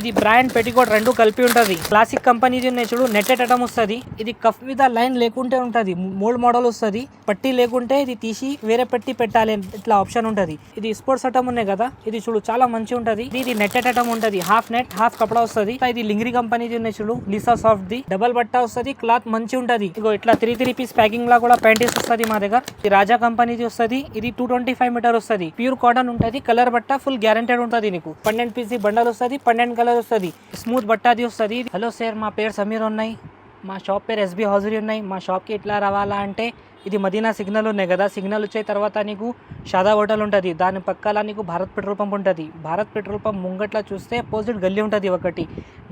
ఇది brand petticoat రెండు కలిపి ఉంటుంది. క్లాసిక్ కంపెనీది ఉన్నాయి చూడు, నెట్టెడ్ ఐటమ్ వస్తుంది. ఇది కఫ్ మీద లైన్ లేకుంటే ఉంటుంది, మోల్డ్ మోడల్ వస్తుంది. పట్టి లేకుంటే ఇది తీసి వేరే పెట్టి పెట్టాలి, ఇట్లా ఆప్షన్ ఉంటుంది. ఇది స్పోర్ట్స్ ఐటమ్ ఉన్నాయి కదా, ఇది చూడు చాలా మంచి ఉంటుంది. ఇది నెట్టెడ్ ఐటమ్ ఉంటుంది, హాఫ్ నెట్ హాఫ్ కపడా వస్తుంది. ఇది లింగ్రీ కంపెనీది ఉన్నాయి చూడు, లిసా సాఫ్ట్ ది డబల్ బట్ట వస్తుంది. క్లాత్ మంచి ఉంటుంది. ఇగో ఇట్లా 3 పీస్ ప్యాకింగ్ లా కూడా ప్యాంటీస్ వస్తుంది మా దగ్గర. ఇది రాజా కంపెనీది వస్తుంది. ఇది 225 మీటర్ వస్తుంది. ప్యూర్ కాటన్ ఉంటుంది. కలర్ బట్ట ఫుల్ గ్యారంటెడ్ ఉంటుంది. నీకు 12 పీస్ బండల్ వస్తుంది, 12 కలర్ వస్తుంది. స్మూత్ బట్టాది వస్తుంది. హలో సార్, మా పేరు సమీర్ ఉన్నాయి, మా షాప్ పేరు ఎస్బీ హౌజరీ ఉన్నాయి. మా షాప్కి ఎట్లా రావాలా అంటే, ఇది మదీనా సిగ్నల్ ఉన్నాయి కదా, సిగ్నల్ వచ్చే తర్వాత నీకు షాదా హోటల్ ఉంటుంది. దాని పక్కల నీకు భారత్ పెట్రోల్ పంప్ ఉంటుంది. భారత్ పెట్రోల్ పంప్ ముంగట్లా చూస్తే అపోజిట్ గల్లీ ఉంటుంది. ఒకటి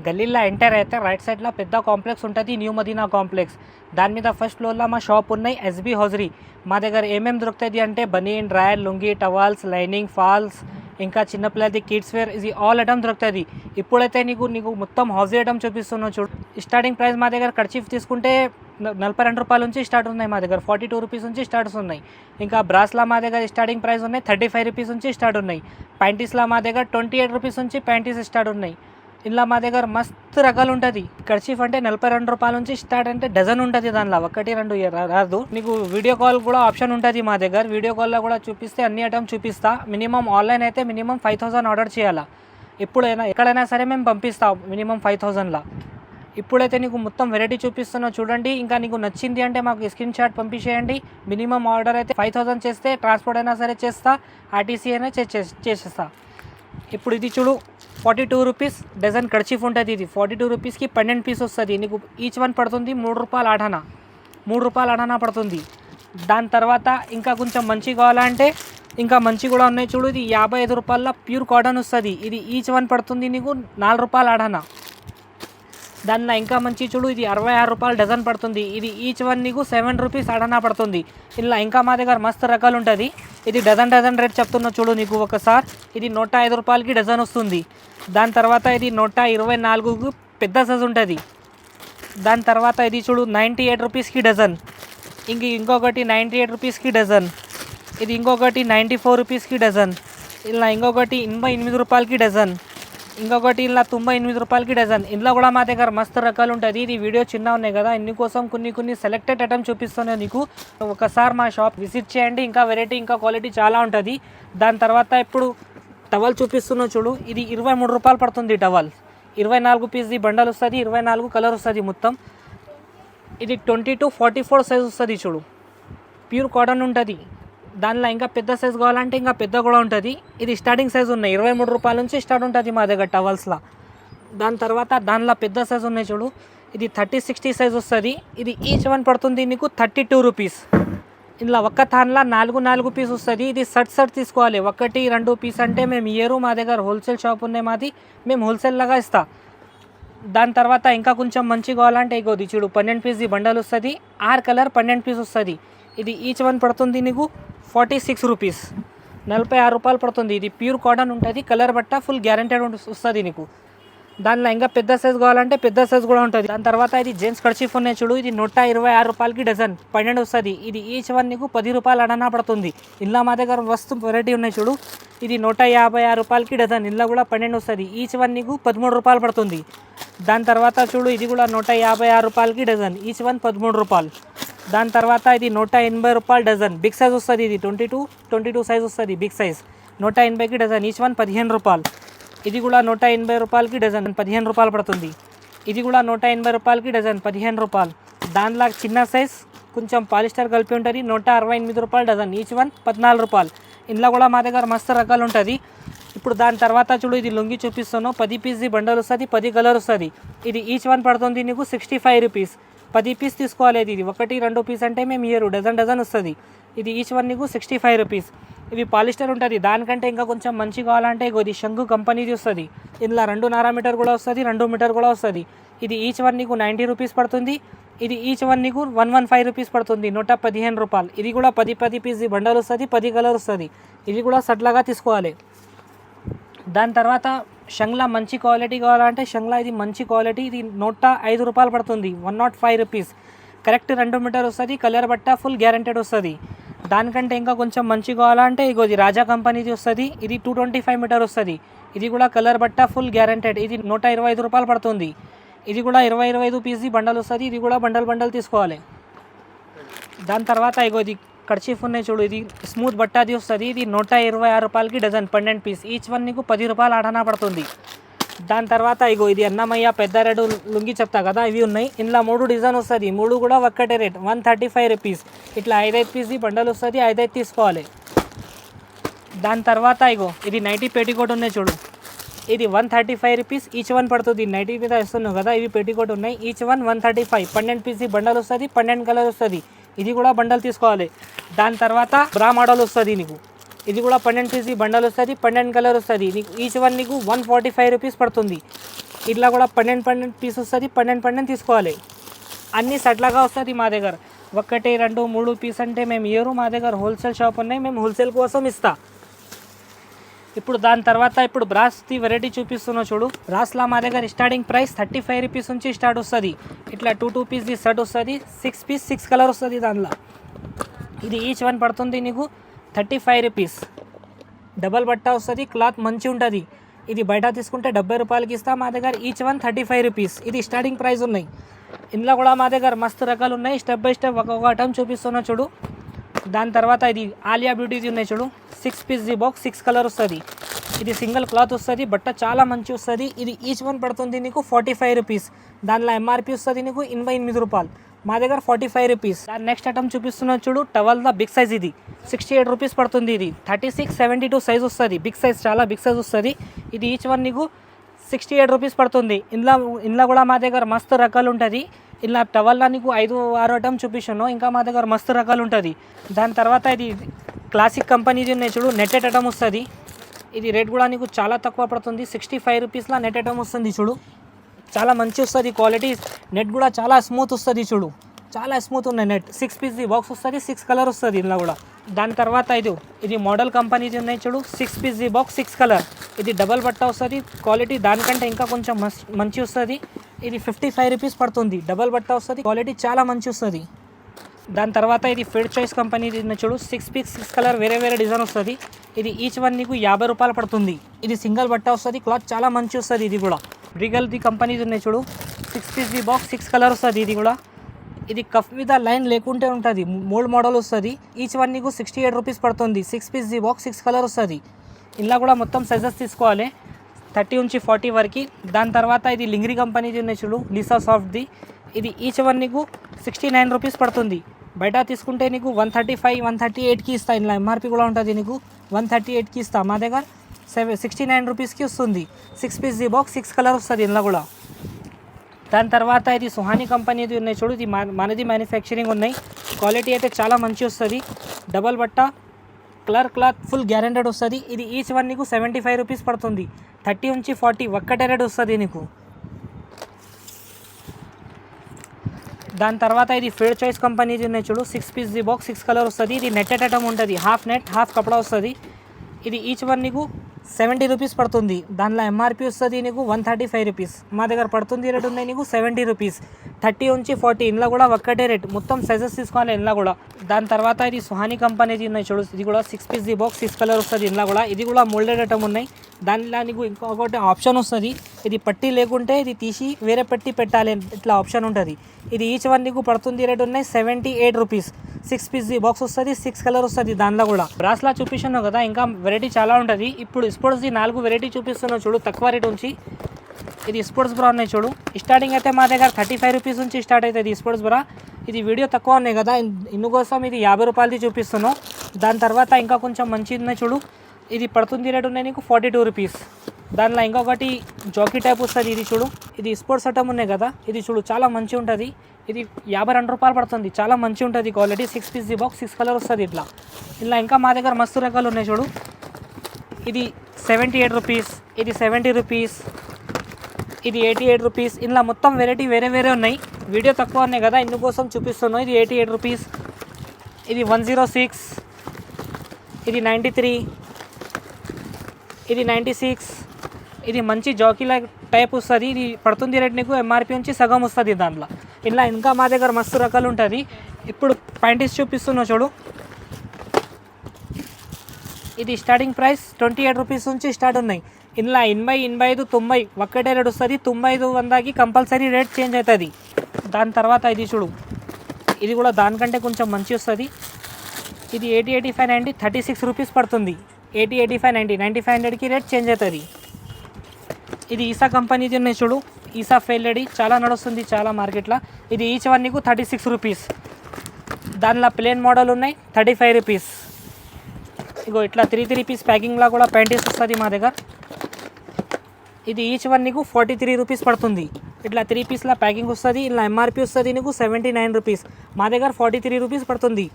గల్లీలో ఎంటర్ అయితే రైట్ సైడ్లో పెద్ద కాంప్లెక్స్ ఉంటుంది, న్యూ మదీనా కాంప్లెక్స్. దాని మీద ఫస్ట్ ఫ్లోర్లో మా షాప్ ఉన్నాయి, ఎస్బీ హౌజరీ. మా దగ్గర ఏమేమి దొరుకుతుంది అంటే baniyan, drawer, lungi, towels, lining, falls, ఇంకా చిన్నపిల్లలది కిడ్స్ వేర్, ఇది ఆల్ ఐటమ్ దొరుకుతుంది. ఇప్పుడైతే నీకు మొత్తం హౌజరీ ఐటమ్ చూపిస్తున్నావు చూడు. స్టార్టింగ్ ప్రైస్ మా దగ్గర కర్చీఫ్ తీసుకుంటే 42 రూపాయల నుంచి స్టార్ట్ ఉన్నాయి. మా దగ్గర 42 రూపీస్ నుంచి స్టార్ట్స్ ఉన్నాయి. ఇంకా బ్రాస్లా మా దగ్గర స్టార్టింగ్ ప్రైస్ ఉన్నాయి 35 రూపీస్ నుంచి స్టార్ట్ ఉన్నాయి. ప్యాంటీస్లా మా దగ్గర 28 రూపీస్ నుంచి ప్యాంటీస్ స్టార్ట్ ఉన్నాయి. ఇలా మా దగ్గర మస్తు రకాలు ఉంటుంది. కర్చీఫ్ అంటే 42 రూపాయల నుంచి స్టార్ట్, అంటే డజన్ ఉంటుంది. దానిలో 1-2 రాదు. నీకు వీడియో కాల్ కూడా ఆప్షన్ ఉంటుంది మా దగ్గర. వీడియో కాల్లో కూడా చూపిస్తే అన్ని ఐటమ్ చూపిస్తా. మినిమం ఆన్లైన్ అయితే మినిమం 5000 ఆర్డర్ చేయాలా. ఎప్పుడైనా ఎక్కడైనా సరే మేము పంపిస్తాం మినిమం 5000లా. ఇప్పుడైతే నీకు మొత్తం వెరైటీ చూపిస్తున్నావు చూడండి. ఇంకా నీకు నచ్చింది అంటే మాకు స్క్రీన్ షాట్ పంపించేయండి. మినిమం ఆర్డర్ అయితే 5000 చేస్తే ట్రాన్స్పోర్ట్ అయినా సరే చేస్తా, ఆర్టీసీ అయినా చేసేస్తా. ఇప్పుడు ఇది చూడు, 42 రూపీస్ డజన్ కర్చీఫ్ ఉంటుంది. ఇది 42 రూపీస్కి 12 పీస్ వస్తుంది. నీకు ఈచ్ వన్ పడుతుంది 3 రూపాయలు ఆడానా, 3 రూపాయలు ఆడానా పడుతుంది. దాని తర్వాత ఇంకా కొంచెం మంచి కావాలంటే ఇంకా మంచి కూడా ఉన్నాయి చూడు. ఇది 55 రూపాయల ప్యూర్ కాటన్ వస్తుంది. ఇది ఈచ్ వన్ పడుతుంది నీకు 4 రూపాయలు ఆడానా. దానిలో ఇంకా మంచి చూడు, ఇది 66 రూపాయలు డజన్ పడుతుంది. ఇది ఈచ్ వన్ నీకు 7 రూపీస్ ఆడనా పడుతుంది. ఇలా ఇంకా మా దగ్గర మస్తు రకాలు ఉంటుంది. ఇది డజన్ రేట్ చెప్తున్నా చూడు నీకు ఒకసారి. ఇది 105 రూపాయలకి డజన్ వస్తుంది. దాని తర్వాత ఇది 124కు పెద్ద సైజ్ ఉంటుంది. దాని తర్వాత ఇది చూడు 98 రూపీస్కి డజన్. ఇంకొకటి 98 రూపీస్కి డజన్. ఇది ఇంకొకటి 94 రూపీస్కి డజన్. ఇలా ఇంకొకటి 88 రూపాయలకి డజన్. ఇంకొకటి ఇలా 98 రూపాయలకి డజన్. ఇందులో కూడా మా దగ్గర మస్తు రకాలు ఉంటుంది. ఇది వీడియో చిన్న ఉన్నాయి కదా, ఇందుకోసం కొన్ని సెలెక్టెడ్ ఐటమ్ చూపిస్తున్నాయి నీకు. ఒకసారి మా షాప్ విజిట్ చేయండి. ఇంకా వెరైటీ ఇంకా క్వాలిటీ చాలా ఉంటుంది. దాని తర్వాత ఇప్పుడు టవల్ చూపిస్తున్నావు చూడు. ఇది 23 రూపాయలు పడుతుంది టవల్. 24 పీస్ది బండల్ వస్తుంది, 24 కలర్ వస్తుంది మొత్తం. ఇది 20-44 సైజ్ వస్తుంది చూడు. ప్యూర్ కాటన్ ఉంటుంది. దానిలో ఇంకా పెద్ద సైజ్ కావాలంటే ఇంకా పెద్ద కూడా ఉంటుంది. ఇది స్టార్టింగ్ సైజ్ ఉన్నాయి, 23 రూపాయల నుంచి స్టార్ట్ ఉంటుంది మా దగ్గర టవల్స్లో. దాని తర్వాత దానిలో పెద్ద సైజ్ ఉన్నాయి చూడు. ఇది 30-60 సైజ్ వస్తుంది. ఇది ఈచ్ వన్ పడుతుంది నీకు 32 రూపీస్. ఇలా ఒక్క తాన్లా 4 పీస్ వస్తుంది. ఇది సెట్ తీసుకోవాలి. 1-2 పీస్ అంటే మేము ఇయ్యరు, మా దగ్గర హోల్సేల్ షాప్ ఉన్నాయి మాది, మేము హోల్సేల్ లాగా ఇస్తా. దాని తర్వాత ఇంకా కొంచెం మంచి కావాలంటే ఇగోది చూడు, 12 పీస్ది బండల్ వస్తుంది. 6 కలర్ 12 పీస్ వస్తుంది. ఇది ఈచ్ వన్ పడుతుంది నీకు 46 రూపీస్, 46 రూపాయలు పడుతుంది. ఇది ప్యూర్ కాటన్ ఉంటుంది. కలర్ బట్ట ఫుల్ గ్యారంటెడ్ వస్తుంది నీకు. దానిలో ఇంకా పెద్ద సైజ్ కావాలంటే పెద్ద సైజ్ కూడా ఉంటుంది. దాని తర్వాత ఇది జెంట్స్ కర్చీఫ్ ఉన్నాయి చూడు. ఇది 126 రూపాయలకి డజన్ 12 వస్తుంది. ఇది ఈచ్ వన్ నీకు 10 రూపాయలు అడనా పడుతుంది. ఇలా మా దగ్గర వస్తు వెరైటీ ఉన్నాయి చూడు. ఇది 156 రూపాయలకి డజన్. ఇలా కూడా 12 వస్తుంది. ఈచ్ వన్ నీకు 13 రూపాయలు పడుతుంది. దాని తర్వాత చూడు, ఇది కూడా 156 రూపాయలకి డజన్. ఈచ్ వన్ 13 రూపాయలు. దాని తర్వాత ఇది 180 రూపాయలు డజన్. బిగ్ సైజ్ వస్తుంది. ఇది 22 సైజ్ వస్తుంది. బిగ్ సైజ్ 180కి డజన్. ఈచ్ వన్ 15 రూపాయలు. ఇది కూడా 180 రూపాయలకి డజన్, 15 రూపాయలు పడుతుంది. ఇది కూడా 180 రూపాయలకి డజన్, 15 రూపాయలు. దానిలో చిన్న సైజ్ కొంచెం పాలిస్టర్ కలిపి ఉంటుంది, 168 రూపాయలు డజన్. ఈచ్ వన్ 14 రూపాయలు. ఇందులో కూడా మా దగ్గర మస్తు రకాలు ఉంటుంది. ఇప్పుడు దాని తర్వాత చూడు, ఇది లుంగి చూపిస్తాను. 10 పీస్ది బండల్ వస్తుంది, 10 కలర్ వస్తుంది. ఇది ఈచ్ వన్ పడుతుంది నీకు 65 రూపీస్. 10 పీస్ తీసుకోవాలి. ఇది 1-2 పీస్ అంటే మేము ఇయ్యరు, డజన్ వస్తుంది. ఇది ఈచ్ వన్ నీకు 65 రూపీస్. ఇవి పాలిస్టర్ ఉంటుంది. దానికంటే ఇంకా కొంచెం మంచి కావాలంటే ఇది శంకు కంపెనీది వస్తుంది. ఇందులో 2.5 మీటర్ కూడా వస్తుంది, 2 మీటర్ కూడా వస్తుంది. ఇది ఈచ్ వన్ నీకు 90 రూపీస్ పడుతుంది. ఇది ఈచ్ వన్ నీకు 115 రూపీస్ పడుతుంది, 115 రూపాయలు. ఇది కూడా 10 పీస్ది బండల్ వస్తుంది, 10 కలర్ వస్తుంది. ఇది కూడా సట్లాగా తీసుకోవాలి. దాని తర్వాత షంగ్లా మంచి క్వాలిటీ కావాలంటే షంగ్లా ఇది మంచి క్వాలిటీ. ఇది 105 రూపాయలు పడుతుంది, 105 రూపీస్. కరెక్ట్ 2 మీటర్ వస్తుంది. కలర్ బట్ట ఫుల్ గ్యారంటెడ్ వస్తుంది. దానికంటే ఇంకా కొంచెం మంచి కావాలంటే ఇగోది రాజా కంపెనీది వస్తుంది. ఇది 225 మీటర్ వస్తుంది. ఇది కూడా కలర్ బట్ట ఫుల్ గ్యారంటెడ్. ఇది 125 రూపాయలు పడుతుంది. ఇది కూడా 25 పీసీ బండల్ వస్తుంది. ఇది కూడా బండల్ తీసుకోవాలి. దాని తర్వాత ఇగోది కర్చీఫ్ ఉన్నాయి చూడు, ఇది స్మూత్ బట్టాది వస్తుంది. ఇది 126 రూపాయలకి dozen pendant piece. Each one నీకు 10 రూపాయలు ఆడనా పడుతుంది. దాని తర్వాత ఇగో ఇది అన్నమయ్య పెద్ద రెడ్ లుంగి చెప్తా కదా, ఇవి ఉన్నాయి. ఇందులో 3 డిజైన్ వస్తుంది. 3 కూడా ఒక్కటే రేట్ 135 రూపీస్. ఇట్లా 5 పీసీ బండల్ వస్తుంది. 5 తీసుకోవాలి. దాని తర్వాత ఇగో ఇది నైటీ పెట్టికోట్ ఉన్నాయి చూడు, ఇది 135 రూపీస్ ఈచ్ వన్ పడుతుంది. నైటీ మీద ఇస్తున్నావు కదా, ఇవి పెట్టికోట్ ఉన్నాయి. Each one 135. 12 పీసీ బండల్ వస్తుంది. 12 కలర్ వస్తుంది. ఇది కూడా బండల్ తీసుకోవాలి. దాని తర్వాత బ్రా మోడల్ వస్తుంది నీకు, ఇది కూడా 12 పీసీ బండల్ వస్తుంది. 12 కలర్ వస్తుంది. నీకు ఈచ్ వన్ నీకు 145 రూపీస్ పడుతుంది. ఇట్లా కూడా 12 పీస్ వస్తుంది. 12 తీసుకోవాలి. అన్నీ సెట్లాగా వస్తుంది మా దగ్గర. 1, 2, 3 పీస్ అంటే మేము ఇయరు. మా దగ్గర హోల్సేల్ షాప్ ఉన్నాయి, మేము హోల్సేల్ కోసం ఇస్తా. ఇప్పుడు దాని తర్వాత ఇప్పుడు బ్రాస్ది వెరైటీ చూపిస్తున్నావు చూడు. బ్రాస్లో మా దగ్గర స్టార్టింగ్ ప్రైస్ 35 రూపీస్ నుంచి స్టార్ట్ వస్తుంది. ఇట్లా 2 పీస్ది సెట్ వస్తుంది. 6 పీస్ 6 కలర్ వస్తుంది దానిలో. ఇది ఈచ్ వన్ పడుతుంది నీకు 35 రూపీస్. డబల్ బట్ట వస్తుంది. క్లాత్ మంచి ఉంటుంది. ఇది బయట తీసుకుంటే 70 రూపాయలకి ఇస్తా. మా దగ్గర ఈచ్ వన్ 35 రూపీస్. ఇది స్టార్టింగ్ ప్రైస్ ఉన్నాయి. ఇందులో కూడా మా దగ్గర మస్తు రకాలు ఉన్నాయి. స్టెప్ బై స్టెప్ ఒక్కొక్క ఐటమ్ చూపిస్తున్నా చూడు. దాని తర్వాత ఇది ఆలియా బ్యూటీది ఉన్నాయి చూడు. 6 పీస్ది బాక్స్ 6 కలర్ వస్తుంది. ఇది సింగిల్ క్లాత్ వస్తుంది. బట్ట చాలా మంచి వస్తుంది. ఇది ఈచ్ వన్ పడుతుంది నీకు 45 రూపీస్. దానిలో ఎంఆర్పి వస్తుంది నీకు 88 రూపాయలు. మా దగ్గర 45 రూపీస్. దాని నెక్స్ట్ ఐటమ్ చూపిస్తున్నా చూడు, టవల్ ద బిగ్ సైజ్. ఇది 68 రూపీస్ పడుతుంది. ఇది 36, 72 సైజ్ వస్తుంది. బిగ్ సైజ్, చాలా బిగ్ సైజ్ వస్తుంది. ఇది ఈచ్ వన్ నీకు 68 రూపీస్ పడుతుంది. ఇందులో కూడా మా దగ్గర మస్తు రకాలు ఉంటుంది. ఇలా టవల్లో నీకు 5-6 ఐటమ్ చూపిస్తాను. ఇంకా మా దగ్గర మస్తు రకాలు ఉంటుంది. దాని తర్వాత ఇది క్లాసిక్ కంపెనీది ఉన్నాయి చూడు, నెట్టెడ్ ఐటమ్ వస్తుంది. ఇది రేట్ కూడా నీకు చాలా తక్కువ పడుతుంది. 65 రూపీస్లో నెట్ ఐటమ్ వస్తుంది చూడు. చాలా మంచి వస్తుంది క్వాలిటీ. నెట్ కూడా చాలా స్మూత్ వస్తుంది చూడు, చాలా స్మూత్ ఉన్నాయి నెట్. 6 పీస్ది బాక్స్ వస్తుంది. 6 కలర్ వస్తుంది ఇందులో కూడా. దాని తర్వాత ఇది మోడల్ కంపెనీది ఉన్నాయి చూడు. 6 పీస్ది బాక్స్ 6 కలర్. ఇది డబల్ బట్ట వస్తుంది. క్వాలిటీ దానికంటే ఇంకా కొంచెం మంచి వస్తుంది. ఇది 55 రూపీస్ పడుతుంది. డబల్ బట్ట వస్తుంది. క్వాలిటీ చాలా మంచి వస్తుంది. దాని తర్వాత ఇది ఫెడ్ చాయిస్ కంపెనీది ఉన్నాయి చూడు. 6 పీస్ 6 కలర్ వేరే డిజైన్ వస్తుంది. ఇది ఈచ్ వన్ నీకు 50 రూపాయలు పడుతుంది. ఇది సింగిల్ బట్ట వస్తుంది. క్లాత్ చాలా మంచి వస్తుంది. ఇది కూడా రిగల్ది కంపెనీది ఉన్నాయి చూడు. 6 పీస్ది బాక్స్ 6 కలర్ వస్తుంది. ఇది కూడా ఇది కఫ్ మీద లైన్ లేకుంటే ఉంటుంది. మోల్డ్ మోడల్ వస్తుంది. ఈచ్ వన్ నీకు 68 రూపీస్ పడుతుంది. 6 పీస్ది బాక్స్ 6 కలర్ వస్తుంది. ఇలా కూడా మొత్తం సైజెస్ తీసుకోవాలి 30 నుంచి 40 వరకు. దాని తర్వాత ఇది లింగ్రీ కంపెనీది ఉన్నాయి చూడు, లీసా సాఫ్ట్ది. ఇది ఈచ్ వన్ నీకు 69 రూపీస్ పడుతుంది. బయట తీసుకుంటే నీకు 135, 138కి ఇస్తా. ఇలా ఎంఆర్పి కూడా ఉంటుంది. నీకు 138కి ఇస్తా. మా దగ్గర 69 రూపీస్కి వస్తుంది. 6 పీస్ది బాక్స్ 6 కలర్ వస్తుంది ఇందులో కూడా. దాని తర్వాత ఇది సుహానీ కంపెనీది ఉన్నాయి చూడు. ఇది మనది మ్యానుఫ్యాక్చరింగ్ ఉన్నాయి. క్వాలిటీ అయితే చాలా మంచి వస్తుంది. డబల్ బట్ట కలర్ క్లాత్ ఫుల్ గ్యారెంటెడ్ వస్తుంది. ఇది ఈచ్ వన్ నీకు 75 రూపీస్ పడుతుంది. 30 నుంచి 40 ఒక్కటే రేట్ వస్తుంది నీకు. దాని తర్వాత ఇది ఫెడ్ చాయిస్ కంపెనీది ఉన్నాయి చూడు. 6 పీస్ది బాక్స్ 6 కలర్ వస్తుంది. ఇది నెట్టెడ్ ఐటమ్ ఉంటుంది. హాఫ్ నెట్ హాఫ్ కపడా వస్తుంది. ఇది ఈచ్ వన్ నీకు 70 రూపీస్ పడుతుంది. దానిలో ఎంఆర్పి వస్తుంది నీకు 135 రూపీస్. మా దగ్గర పడుతుంది రేట్ ఉన్నాయి నీకు 70 రూపీస్. 30 నుంచి 40 ఇందులో కూడా ఒక్కటే రేట్. మొత్తం సైజెస్ తీసుకోవాలి ఇందులో కూడా. దాని తర్వాత ఇది సుహానీ కంపెనీది ఉన్నాయి చూడు. ఇది కూడా 6 పీస్ది బాక్స్ 6 కలర్ వస్తుంది ఇందులో కూడా. ఇది కూడా మోల్డెడ్ ఐటమ్ ఉన్నాయి. దానిలో నీకు ఇంకొకటి ఆప్షన్ వస్తుంది. ఇది పట్టి లేకుంటే ఇది తీసి వేరే పట్టి పెట్టాలి, ఇట్లా ఆప్షన్ ఉంటుంది. ఇది ఈచ్ వన్ నీకు పడుతుంది రేట్ ఉన్నాయి 78 రూపీస్. 6 పీస్ది బాక్స్ వస్తుంది. 6 కలర్ వస్తుంది దానిలో కూడా. బ్రాస్లా చూపిస్తున్నావు కదా, ఇంకా వెరైటీ చాలా ఉంటుంది. ఇప్పుడు స్పోర్ట్స్ది 4 వెరైటీ చూపిస్తున్నావు చూడు తక్కువ రేట్ ఉంచి. ఇది స్పోర్ట్స్ బ్రా ఉన్నాయి చూడు. స్టార్టింగ్ అయితే మా దగ్గర 35 రూపీస్ నుంచి స్టార్ట్ అవుతుంది ఈ స్పోర్ట్స్ బ్రా. ఇది వీడియో తక్కువ ఉన్నాయి కదా, ఇందుకోసం ఇది 50 రూపాయలది చూపిస్తున్నావు. దాని తర్వాత ఇంకా కొంచెం మంచిది ఉన్నాయి చూడు. ఇది పడుతుంది రేట్ ఉన్నాయి నీకు 42 రూపీస్. దానిలో ఇంకొకటి జాకీ టైప్ వస్తుంది. ఇది చూడు, ఇది స్పోర్ట్స్ ఐటమ్ ఉన్నాయి కదా, ఇది చూడు చాలా మంచి ఉంటుంది. ఇది 52 రూపాయలు పడుతుంది. చాలా మంచి ఉంటుంది క్వాలిటీ. 6 పీస్ది బాక్స్ 6 కలర్ వస్తుంది ఇట్లా. ఇలా ఇంకా మా దగ్గర మస్తు రకాలు ఉన్నాయి చూడు. ఇది 78 రూపీస్, ఇది 70 రూపీస్, ఇది 88 రూపీస్. ఇలా మొత్తం వెరైటీ వేరే ఉన్నాయి. వీడియో తక్కువ ఉన్నాయి కదా, ఇందుకోసం చూపిస్తున్నాను. ఇది 88 రూపీస్, ఇది 106, ఇది 93, ఇది 96. ఇది మంచి జాకీలా టైప్ వస్తుంది. ఇది పడుతుంది రేట్ నీకు ఎంఆర్పి నుంచి సగం వస్తుంది దాంట్లో. ఇలా ఇంకా మా దగ్గర మస్తు రకాలు ఉంటుంది. ఇప్పుడు ప్యాంటీస్ చూపిస్తున్నా చూడు. ఇది స్టార్టింగ్ ప్రైస్ 28 రూపీస్ నుంచి స్టార్ట్ ఉన్నాయి. ఇందులో 80, 85, 90 ఒక్కటే రేట్ వస్తుంది. 95, 100కి కంపల్సరీ రేట్ చేంజ్ అవుతుంది. దాని తర్వాత ఇది చూడు, ఇది కూడా దానికంటే కొంచెం మంచి వస్తుంది. ఇది 80, 85, 90 36 రూపీస్ పడుతుంది. 80, 85, 90 9500కి రేట్ చేంజ్ అవుతుంది. ఇది ఈసా కంపెనీది ఉన్నాయి చూడు, ఈసా ఫెయిల్డ్ చాలా నడుస్తుంది చాలా మార్కెట్లో. ఇది ఈచ్ వన్ నీకు 36 రూపీస్. దానిలో ప్లేన్ మోడల్ ఉన్నాయి 35 రూపీస్. ఇగో ఇట్లా 3 పీస్ ప్యాకింగ్లో కూడా ప్యాంటీస్ వస్తుంది మా దగ్గర. ఇది ఈచ్ వన్ నీకు 43 రూపీస్ పడుతుంది. ఇట్లా 3 పీస్ల ప్యాకింగ్ వస్తుంది. ఇలా ఎంఆర్పి వస్తుంది నీకు 79 రూపీస్. మా దగ్గర 43 రూపీస్ పడుతుంది.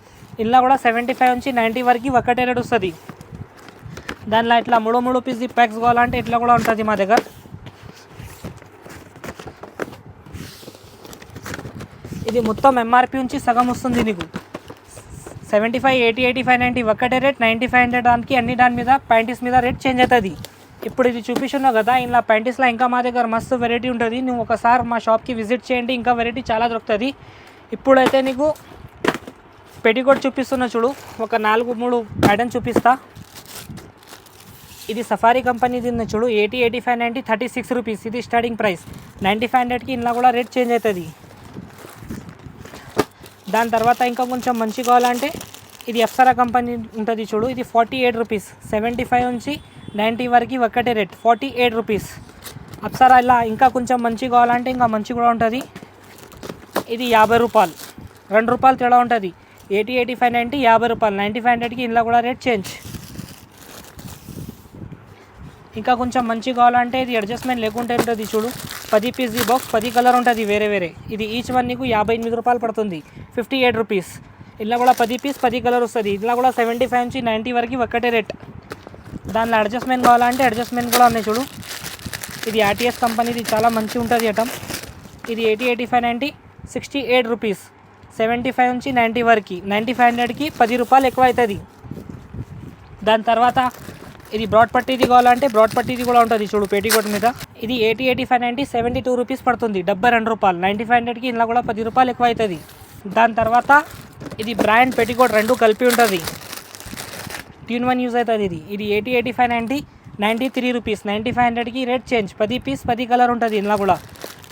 ఇలా కూడా 75 నుంచి 90 వరకు ఒకటే రేట్ వస్తుంది. దానిలో ఇట్లా 3 పీస్ ప్యాక్స్ కావాలంటే ఇట్లా కూడా ఉంటుంది మా దగ్గర. ఇది మొత్తం ఎంఆర్పి నుంచి సగం వస్తుంది నీకు. 75, 80, 85, 90 ఒకటే రేట్. 9500 దానికి అన్ని దాని మీద ప్యాంటీస్ మీద రేట్ చేంజ్ అవుతుంది. ఇప్పుడు ఇది చూపిస్తున్నావు కదా, ఇలా ప్యాంటీస్లో ఇంకా మా దగ్గర మస్తు వెరైటీ ఉంటుంది. నువ్వు ఒకసారి మా షాప్కి విజిట్ చేయండి, ఇంకా వెరైటీ చాలా దొరుకుతుంది. ఇప్పుడైతే నీకు పెటికోట్ చూపిస్తున్నా చూడు, ఒక 3 ప్యాటర్న్ చూపిస్తా. ఇది సఫారీ కంపెనీది ఉంది చూడు, 80, 85, 90 36 రూపీస్. ఇది స్టార్టింగ్ ప్రైస్. 9500కి ఇలా కూడా రేట్ చేంజ్ అవుతుంది. దాని తర్వాత ఇంకా కొంచెం మంచి కావాలంటే ఇది అప్సరా కంపెనీ ఉంటుంది చూడు, ఇది 48 రూపీస్. 75 నుంచి 90 వరకు ఒకటే రేట్ 48 రూపీస్. అప్సరా ఇలా ఇంకా కొంచెం మంచి కావాలంటే ఇంకా మంచి కూడా ఉంటుంది. ఇది 50 రూపాయలు, 2 రూపాయలు తేడా ఉంటుంది. 80, 85, 90 50 రూపాయలు. 9500కి ఇలా కూడా రేట్ చేంజ్. ఇంకా కొంచెం మంచి కావాలంటే ఇది అడ్జస్ట్మెంట్ లేకుంటే ఉంటుంది చూడు, 10 పీస్ బాక్స్ 10 కలర్ ఉంటుంది వేరే వేరే. ఇది ఈచ్ వన్ నీకు 58 రూపాయలు పడుతుంది. 58 రూపీస్. ఇలా కూడా 10 పీస్ 10 కలర్ వస్తుంది. ఇలా కూడా 75 నుంచి 90 వరకు ఒకటే రేట్. దానిలో అడ్జస్ట్మెంట్ కావాలంటే అడ్జస్ట్మెంట్ కూడా ఉన్నాయి చూడు. ఇది ఆర్టీఎస్ కంపెనీది చాలా మంచి ఉంటుంది ఐటమ్. ఇది 80, 85, 90 68 రూపీస్. 75 నుంచి 90 వరకు. 9500కి 10 రూపాయలు ఎక్కువ అవుతుంది. దాని తర్వాత ఇది బ్రాడ్ పట్టీది కావాలంటే బ్రాడ్ పట్టీది కూడా ఉంటుంది చూడు పేటీకోట్ మీద. ఇది 80, 85, 90 72 రూపీస్ పడుతుంది. 72 రూపాయలు. 9500కి ఇలా కూడా 10 రూపాయలు ఎక్కువ అవుతుంది. దాని తర్వాత ఇది బ్రాండ్ పెటికోట్ 2 కలిపి ఉంటుంది. 2-in-1 యూజ్ అవుతుంది ఇది. ఇది 80, 85, 90 93 రూపీస్. 9500కి రేట్ చేంజ్. 10 పీస్ 10 కలర్ ఉంటుంది ఇలా కూడా.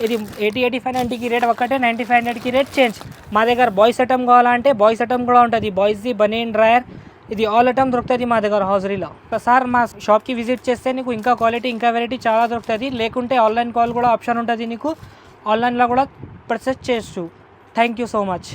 ఇది 80, 85, 90కి రేట్ ఒకటే. 9500కి రేట్ చేంజ్. మా దగ్గర బాయ్స్ ఐటమ్ కావాలంటే బాయ్స్ ఐటమ్ కూడా ఉంటుంది. బాయ్స్ది బనీన్ డ్రయర్ ఇది ఆల్ ఐటమ్ దొరుకుతుంది మా దగ్గర హౌజరీలో. ఒకసారి మా షాప్కి విజిట్ చేస్తే నీకు ఇంకా క్వాలిటీ ఇంకా వెరైటీ చాలా దొరుకుతుంది. లేకుంటే ఆన్లైన్ కాల్ కూడా ఆప్షన్ ఉంటుంది నీకు. ఆన్లైన్లో కూడా పర్చేస్ చేయొచ్చు. Thank you so much.